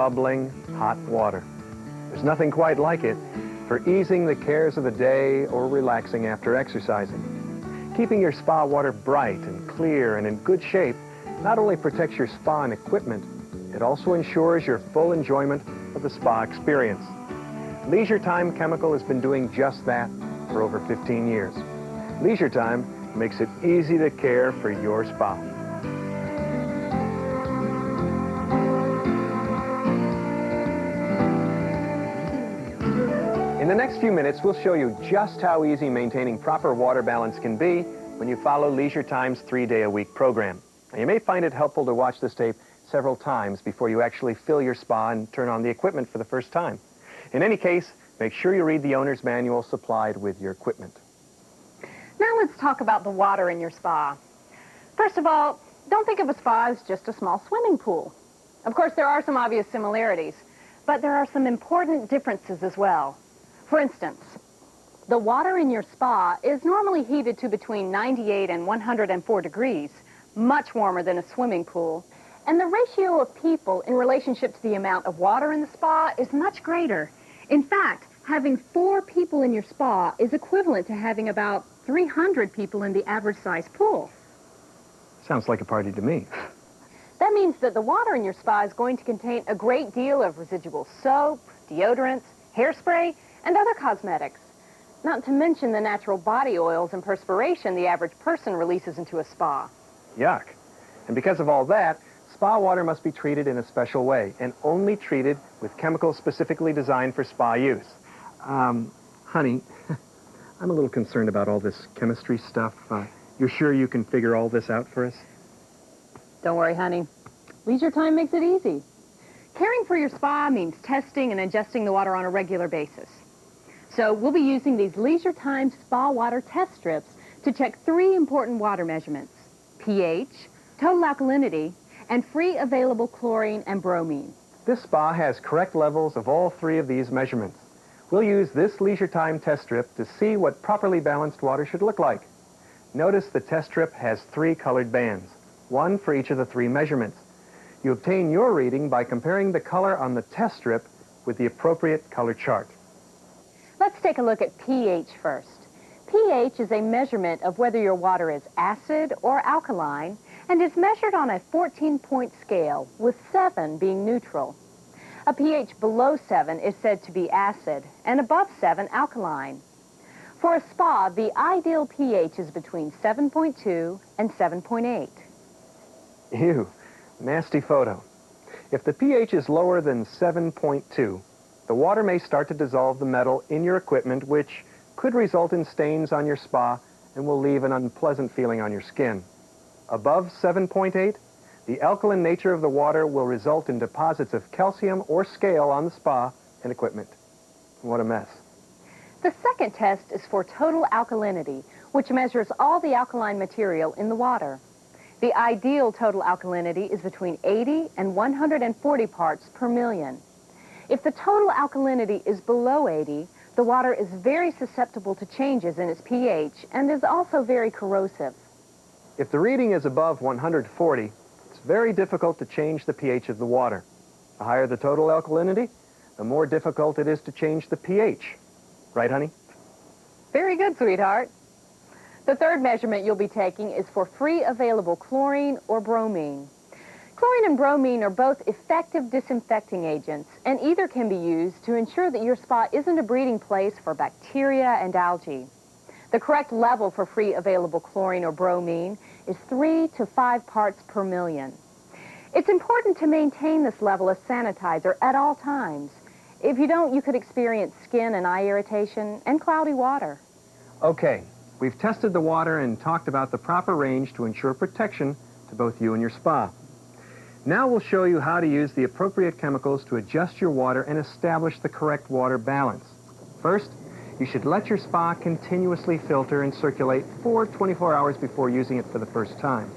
bubbling hot water. There's nothing quite like it for easing the cares of the day or relaxing after exercising. Keeping your spa water bright and clear and in good shape not only protects your spa and equipment, it also ensures your full enjoyment of the spa experience. Leisure Time Chemical has been doing just that for over 15 years. Leisure Time makes it easy to care for your spa. In the next few minutes, we'll show you just how easy maintaining proper water balance can be when you follow Leisure Time's 3-day-a-week program. Now, you may find it helpful to watch this tape several times before you actually fill your spa and turn on the equipment for the first time. In any case, make sure you read the owner's manual supplied with your equipment. Now let's talk about the water in your spa. First of all, don't think of a spa as just a small swimming pool. Of course, there are some obvious similarities, but there are some important differences as well. For instance, the water in your spa is normally heated to between 98 and 104 degrees, much warmer than a swimming pool. And the ratio of people in relationship to the amount of water in the spa is much greater. In fact, having 4 people in your spa is equivalent to having about 300 people in the average-sized pool. Sounds like a party to me. That means that the water in your spa is going to contain a great deal of residual soap, deodorants, hairspray, and other cosmetics. Not to mention the natural body oils and perspiration the average person releases into a spa. Yuck. And because of all that, spa water must be treated in a special way, and only treated with chemicals specifically designed for spa use. Honey, I'm a little concerned about all this chemistry stuff. You're sure you can figure all this out for us? Don't worry, honey. Leisure Time makes it easy. Caring for your spa means testing and adjusting the water on a regular basis. So we'll be using these Leisure Time spa water test strips to check 3 important water measurements: pH, total alkalinity, and free available chlorine and bromine. This spa has correct levels of all 3 of these measurements. We'll use this Leisure Time test strip to see what properly balanced water should look like. Notice the test strip has 3 colored bands, 1 for each of the 3 measurements. You obtain your reading by comparing the color on the test strip with the appropriate color chart. Let's take a look at pH first. pH is a measurement of whether your water is acid or alkaline, and is measured on a 14-point scale, with 7 being neutral. A pH below 7 is said to be acid, and above 7 alkaline. For a spa, the ideal pH is between 7.2 and 7.8. Ew, nasty photo. If the pH is lower than 7.2, the water may start to dissolve the metal in your equipment, which could result in stains on your spa and will leave an unpleasant feeling on your skin. Above 7.8, the alkaline nature of the water will result in deposits of calcium or scale on the spa and equipment. What a mess. The second test is for total alkalinity, which measures all the alkaline material in the water. The ideal total alkalinity is between 80 and 140 parts per million. If the total alkalinity is below 80, the water is very susceptible to changes in its pH and is also very corrosive. If the reading is above 140, it's very difficult to change the pH of the water. The higher the total alkalinity, the more difficult it is to change the pH. Right, honey? Very good, sweetheart. The third measurement you'll be taking is for free available chlorine or bromine. Chlorine and bromine are both effective disinfecting agents, and either can be used to ensure that your spa isn't a breeding place for bacteria and algae. The correct level for free available chlorine or bromine is 3 to 5 parts per million. It's important to maintain this level as sanitizer at all times. If you don't, you could experience skin and eye irritation and cloudy water. Okay, we've tested the water and talked about the proper range to ensure protection to both you and your spa. Now we'll show you how to use the appropriate chemicals to adjust your water and establish the correct water balance. First, you should let your spa continuously filter and circulate for 24 hours before using it for the first time.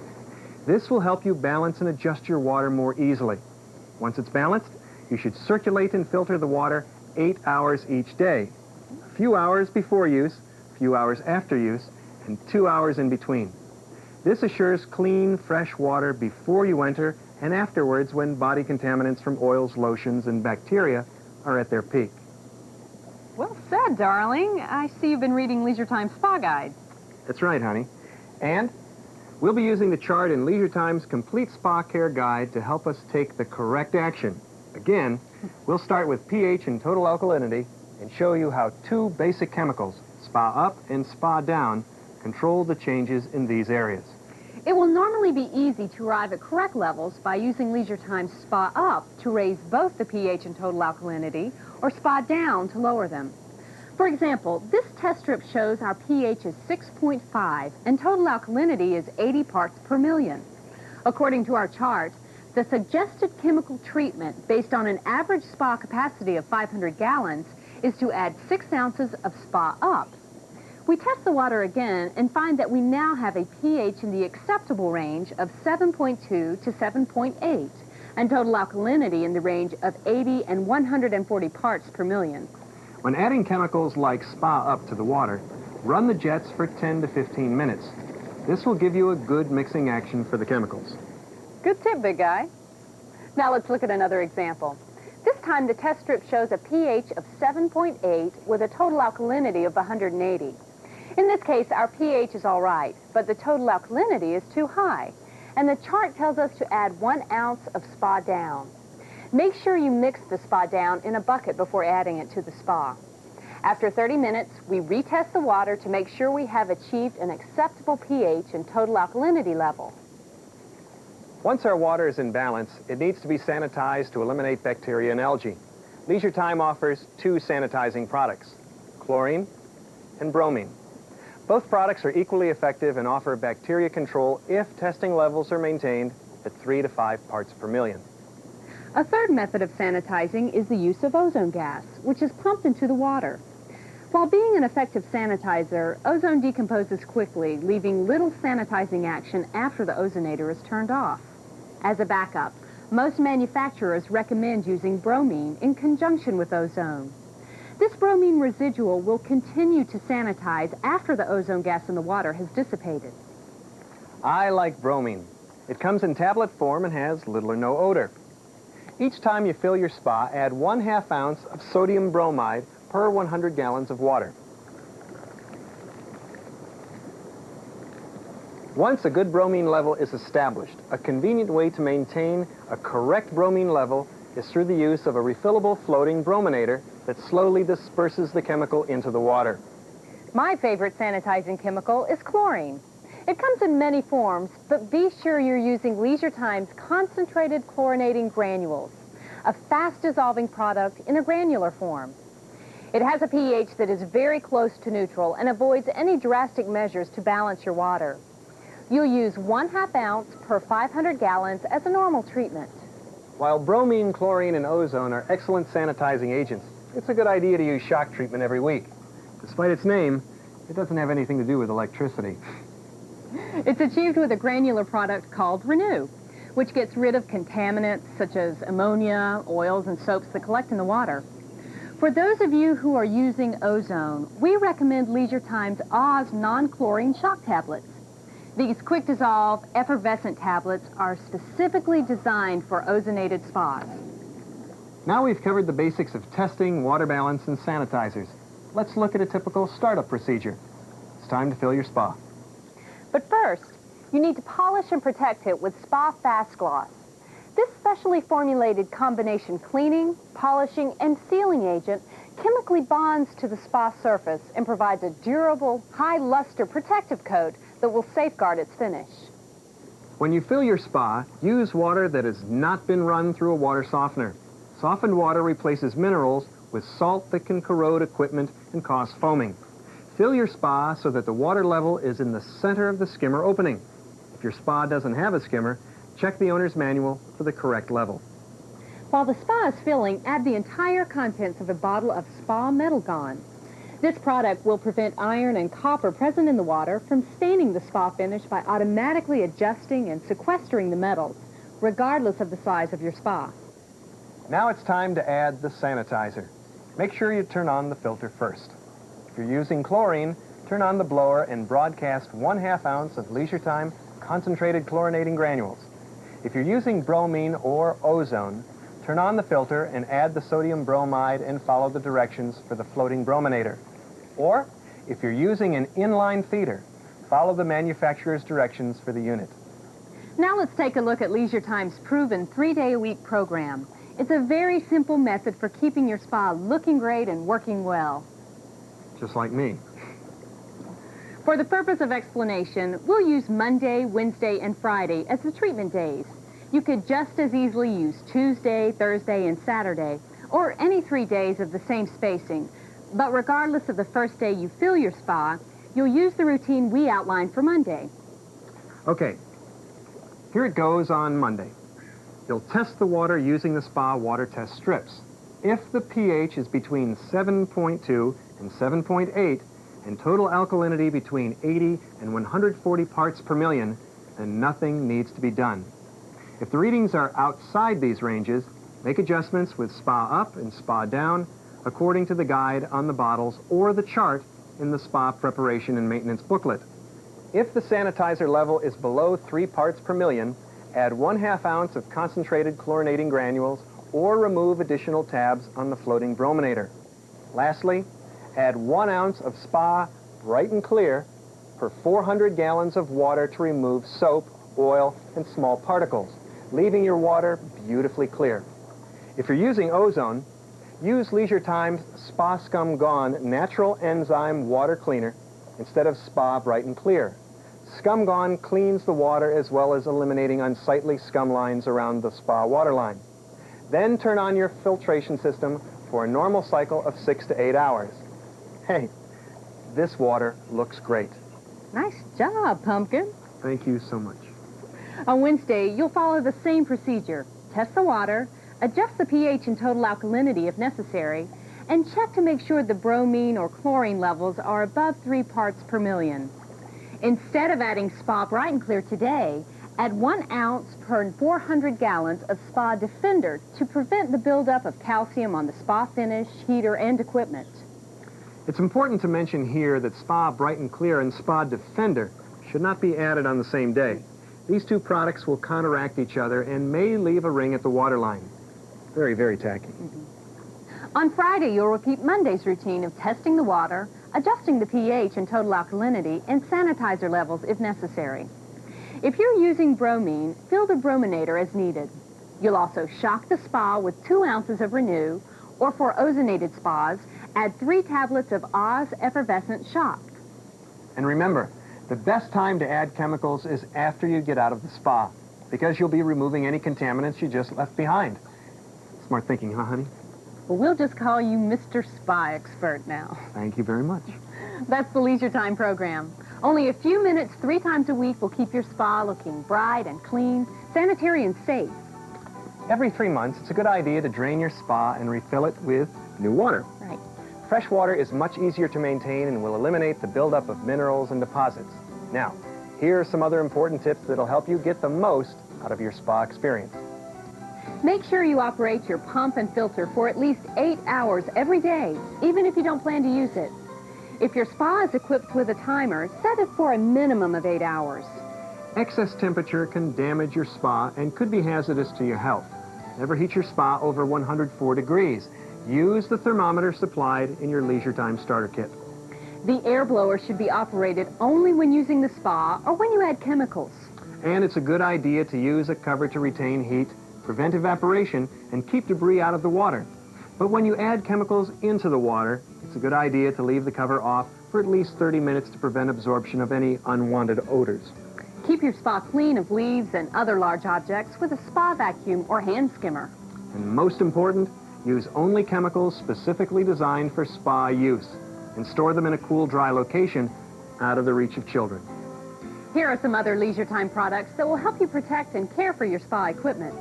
This will help you balance and adjust your water more easily. Once it's balanced, you should circulate and filter the water 8 hours each day. A few hours before use, a few hours after use, and 2 hours in between. This assures clean, fresh water before you enter and afterwards when body contaminants from oils, lotions, and bacteria are at their peak. Well said, darling. I see you've been reading Leisure Time Spa Guide. That's right, honey. And we'll be using the chart in Leisure Time's Complete Spa Care Guide to help us take the correct action. Again, we'll start with pH and total alkalinity and show you how two basic chemicals, Spa Up and Spa Down, control the changes in these areas. It will normally be easy to arrive at correct levels by using Leisure Time's Spa Up to raise both the pH and total alkalinity, or Spa Down to lower them. For example, this test strip shows our pH is 6.5 and total alkalinity is 80 parts per million. According to our chart, the suggested chemical treatment based on an average spa capacity of 500 gallons is to add 6 ounces of Spa Up. We test the water again and find that we now have a pH in the acceptable range of 7.2 to 7.8 and total alkalinity in the range of 80 and 140 parts per million. When adding chemicals like Spa Up to the water, run the jets for 10 to 15 minutes. This will give you a good mixing action for the chemicals. Good tip, big guy. Now let's look at another example. This time the test strip shows a pH of 7.8 with a total alkalinity of 180. In this case, our pH is all right, but the total alkalinity is too high, and the chart tells us to add 1 ounce of Spa Down. Make sure you mix the Spa Down in a bucket before adding it to the spa. After 30 minutes, we retest the water to make sure we have achieved an acceptable pH and total alkalinity level. Once our water is in balance, it needs to be sanitized to eliminate bacteria and algae. Leisure Time offers 2 sanitizing products, chlorine and bromine. Both products are equally effective and offer bacteria control if testing levels are maintained at 3 to 5 parts per million. A third method of sanitizing is the use of ozone gas, which is pumped into the water. While being an effective sanitizer, ozone decomposes quickly, leaving little sanitizing action after the ozonator is turned off. As a backup, most manufacturers recommend using bromine in conjunction with ozone. This bromine residual will continue to sanitize after the ozone gas in the water has dissipated. I like bromine. It comes in tablet form and has little or no odor. Each time you fill your spa, add 1/2 ounce of sodium bromide per 100 gallons of water. Once a good bromine level is established, a convenient way to maintain a correct bromine level is through the use of a refillable floating brominator that slowly disperses the chemical into the water. My favorite sanitizing chemical is chlorine. It comes in many forms, but be sure you're using Leisure Time's concentrated chlorinating granules, a fast-dissolving product in a granular form. It has a pH that is very close to neutral and avoids any drastic measures to balance your water. You'll use 1/2 ounce per 500 gallons as a normal treatment. While bromine, chlorine, and ozone are excellent sanitizing agents, it's a good idea to use shock treatment every week. Despite its name, it doesn't have anything to do with electricity. It's achieved with a granular product called Renew, which gets rid of contaminants such as ammonia, oils, and soaps that collect in the water. For those of you who are using ozone, we recommend Leisure Time's Oz non-chlorine shock tablets. These quick-dissolve, effervescent tablets are specifically designed for ozonated spas. Now we've covered the basics of testing, water balance, and sanitizers. Let's look at a typical startup procedure. It's time to fill your spa. But first, you need to polish and protect it with Spa Fast Gloss. This specially formulated combination cleaning, polishing, and sealing agent chemically bonds to the spa surface and provides a durable, high-luster protective coat that will safeguard its finish. When you fill your spa, use water that has not been run through a water softener. Softened water replaces minerals with salt that can corrode equipment and cause foaming. Fill your spa so that the water level is in the center of the skimmer opening. If your spa doesn't have a skimmer, check the owner's manual for the correct level. While the spa is filling, add the entire contents of a bottle of Spa Metal Gone. This product will prevent iron and copper present in the water from staining the spa finish by automatically adjusting and sequestering the metals, regardless of the size of your spa. Now it's time to add the sanitizer. Make sure you turn on the filter first. If you're using chlorine, turn on the blower and broadcast 1/2 ounce of Leisure Time concentrated chlorinating granules. If you're using bromine or ozone, turn on the filter and add the sodium bromide and follow the directions for the floating brominator. Or, if you're using an inline feeder, follow the manufacturer's directions for the unit. Now let's take a look at Leisure Time's proven 3-day-a-week program. It's a very simple method for keeping your spa looking great and working well. Just like me. For the purpose of explanation, we'll use Monday, Wednesday, and Friday as the treatment days. You could just as easily use Tuesday, Thursday, and Saturday, or any 3 days of the same spacing. But regardless of the first day you fill your spa, you'll use the routine we outlined for Monday. Okay, here it goes on Monday. You'll test the water using the spa water test strips. If the pH is between 7.2 and 7.8, and total alkalinity between 80 and 140 parts per million, then nothing needs to be done. If the readings are outside these ranges, make adjustments with spa up and spa down according to the guide on the bottles or the chart in the spa preparation and maintenance booklet. If the sanitizer level is below 3 parts per million, add 1/2 ounce of concentrated chlorinating granules or remove additional tabs on the floating brominator. Lastly, add 1 ounce of spa Bright and Clear per 400 gallons of water to remove soap, oil, and small particles, leaving your water beautifully clear. If you're using ozone, use Leisure Time's Spa Scum Gone Natural Enzyme Water Cleaner instead of Spa Bright and Clear. Scum Gone cleans the water as well as eliminating unsightly scum lines around the spa water line. Then turn on your filtration system for a normal cycle of 6 to 8 hours. Hey, this water looks great. Nice job, Pumpkin. Thank you so much. On Wednesday, you'll follow the same procedure. Test the water, adjust the pH and total alkalinity if necessary, and check to make sure the bromine or chlorine levels are above 3 parts per million. Instead of adding Spa Bright and Clear today, add 1 ounce per 400 gallons of Spa Defender to prevent the buildup of calcium on the spa finish, heater, and equipment. It's important to mention here that Spa Bright and Clear and Spa Defender should not be added on the same day. These two products will counteract each other and may leave a ring at the water line. Very, very tacky. On Friday, you'll repeat Monday's routine of testing the water, adjusting the pH and total alkalinity, and sanitizer levels if necessary. If you're using bromine, fill the brominator as needed. You'll also shock the spa with 2 ounces of Renew, or for ozonated spas, add 3 tablets of Oz Effervescent Shock. And remember, the best time to add chemicals is after you get out of the spa, because you'll be removing any contaminants you just left behind. Smart thinking, huh, honey? Well, we'll just call you Mr. Spa Expert now. Thank you very much. That's the Leisure Time program. Only a few minutes 3 times a week will keep your spa looking bright and clean, sanitary and safe. Every 3 months, it's a good idea to drain your spa and refill it with new water. Right. Fresh water is much easier to maintain and will eliminate the buildup of minerals and deposits. Now, here are some other important tips that'll help you get the most out of your spa experience. Make sure you operate your pump and filter for at least 8 hours every day, even if you don't plan to use it. If your spa is equipped with a timer, set it for a minimum of 8 hours. Excess temperature can damage your spa and could be hazardous to your health. Never heat your spa over 104 degrees. Use the thermometer supplied in your Leisure Time starter kit. The air blower should be operated only when using the spa or when you add chemicals. And it's a good idea to use a cover to retain heat, prevent evaporation, and keep debris out of the water. But when you add chemicals into the water, it's a good idea to leave the cover off for at least 30 minutes to prevent absorption of any unwanted odors. Keep your spa clean of leaves and other large objects with a spa vacuum or hand skimmer. And most important, use only chemicals specifically designed for spa use, and store them in a cool, dry location out of the reach of children. Here are some other Leisure Time products that will help you protect and care for your spa equipment.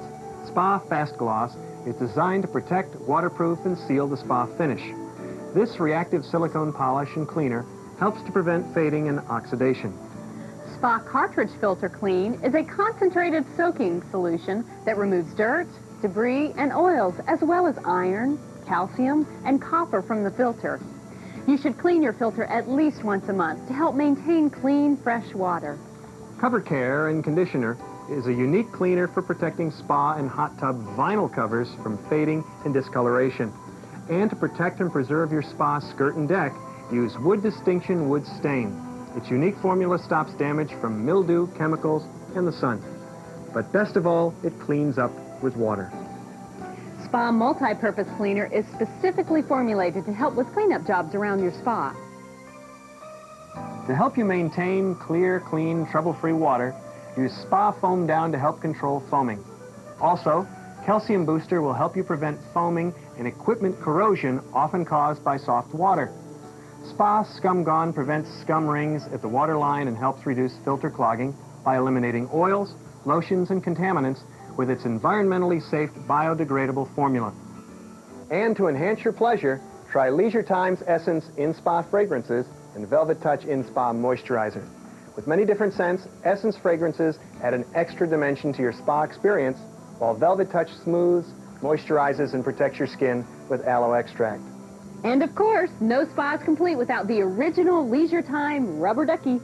Spa Fast Gloss is designed to protect, waterproof, and seal the spa finish. This reactive silicone polish and cleaner helps to prevent fading and oxidation. Spa Cartridge Filter Clean is a concentrated soaking solution that removes dirt, debris, and oils, as well as iron, calcium, and copper from the filter. You should clean your filter at least once a month to help maintain clean, fresh water. Cover Care and Conditioner is a unique cleaner for protecting spa and hot tub vinyl covers from fading and discoloration. And to protect and preserve your spa skirt and deck, use Wood Distinction Wood Stain. Its unique formula stops damage from mildew, chemicals, and the sun. But best of all, it cleans up with water. Spa Multi-Purpose Cleaner is specifically formulated to help with cleanup jobs around your spa. To help you maintain clear, clean, trouble-free water, use Spa Foam Down to help control foaming. Also, Calcium Booster will help you prevent foaming and equipment corrosion often caused by soft water. Spa Scum Gone prevents scum rings at the water line and helps reduce filter clogging by eliminating oils, lotions, and contaminants with its environmentally safe biodegradable formula. And to enhance your pleasure, try Leisure Time's Essence In-Spa Fragrances and Velvet Touch In-Spa Moisturizer. With many different scents, Essence fragrances add an extra dimension to your spa experience, while Velvet Touch smooths, moisturizes, and protects your skin with aloe extract. And of course, no spa is complete without the original Leisure Time Rubber Ducky.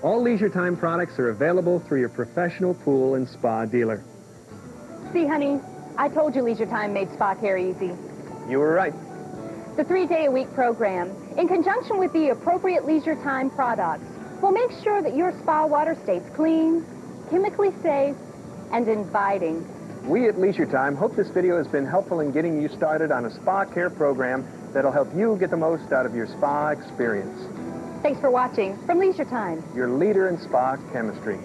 All Leisure Time products are available through your professional pool and spa dealer. See, honey, I told you Leisure Time made spa care easy. You were right. The 3-day-a-week program, in conjunction with the appropriate Leisure Time products, will make sure that your spa water stays clean, chemically safe, and inviting. We at Leisure Time hope this video has been helpful in getting you started on a spa care program that'll help you get the most out of your spa experience. Thanks for watching from Leisure Time, Your leader in spa chemistry.